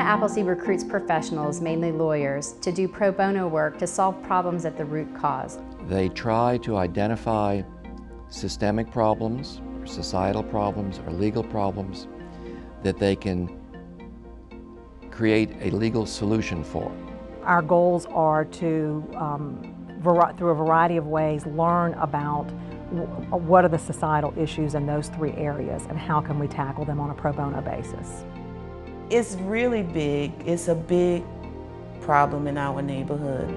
Appleseed recruits professionals, mainly lawyers, to do pro bono work to solve problems at the root cause. They try to identify systemic problems, or societal problems, or legal problems that they can create a legal solution for. Our goals are to, through a variety of ways, learn about what are the societal issues in those three areas and how can we tackle them on a pro bono basis. It's really big. It's a big problem in our neighborhood.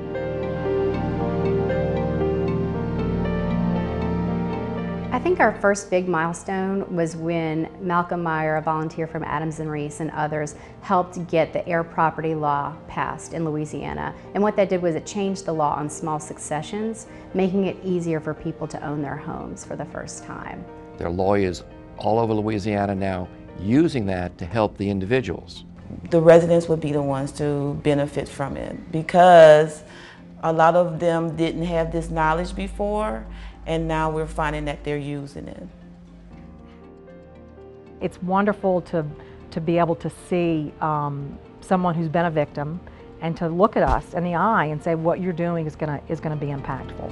I think our first big milestone was when Malcolm Meyer, a volunteer from Adams and Reese and others, helped get the heir property law passed in Louisiana. And what that did was it changed the law on small successions, making it easier for people to own their homes for the first time. There are lawyers all over Louisiana now using that to help the individuals. The residents would be the ones to benefit from it because a lot of them didn't have this knowledge before, and now we're finding that they're using it. It's wonderful to be able to see someone who's been a victim and to look at us in the eye and say what you're doing is going to be impactful.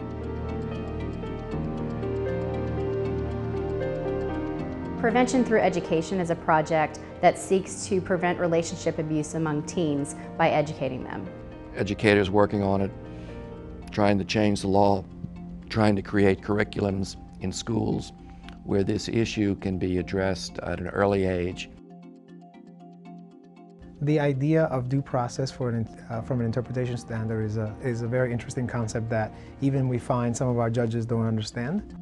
Prevention Through Education is a project that seeks to prevent relationship abuse among teens by educating them. Educators working on it, trying to change the law, trying to create curriculums in schools where this issue can be addressed at an early age. The idea of due process from an interpretation standard is a very interesting concept that even we find some of our judges don't understand.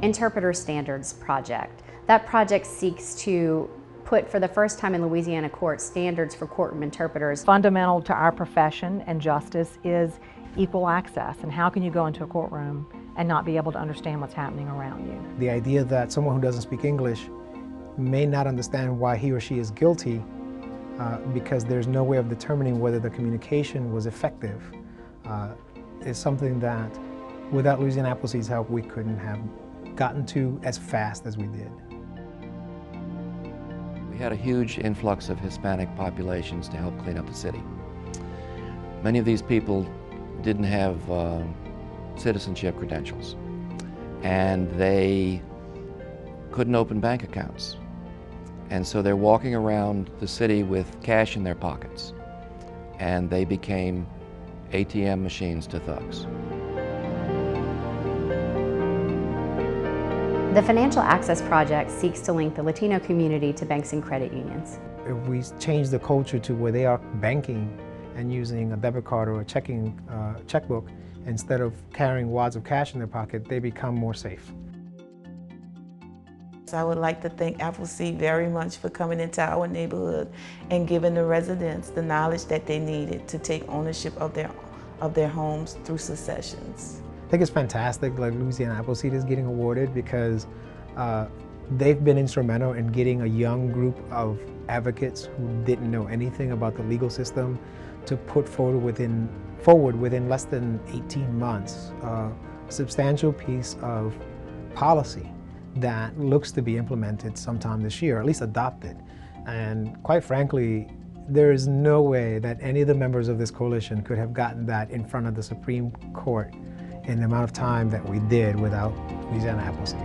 Interpreter Standards Project. That project seeks to put, for the first time in Louisiana courts, standards for courtroom interpreters. Fundamental to our profession and justice is equal access, and how can you go into a courtroom and not be able to understand what's happening around you. The idea that someone who doesn't speak English may not understand why he or she is guilty because there's no way of determining whether the communication was effective is something that, without Louisiana Appleseed's help, we couldn't have gotten to as fast as we did. We had a huge influx of Hispanic populations to help clean up the city. Many of these people didn't have citizenship credentials, and they couldn't open bank accounts. And so they're walking around the city with cash in their pockets, and they became ATM machines to thugs. The Financial Access Project seeks to link the Latino community to banks and credit unions. If we change the culture to where they are banking and using a debit card or a checkbook, instead of carrying wads of cash in their pocket, they become more safe. I would like to thank Appleseed very much for coming into our neighborhood and giving the residents the knowledge that they needed to take ownership of their homes through successions. I think it's fantastic like Louisiana Appleseed is getting awarded because they've been instrumental in getting a young group of advocates who didn't know anything about the legal system to put forward within less than 18 months a substantial piece of policy that looks to be implemented sometime this year, or at least adopted. And quite frankly, there is no way that any of the members of this coalition could have gotten that in front of the Supreme Court in the amount of time that we did without Louisiana Appleseed.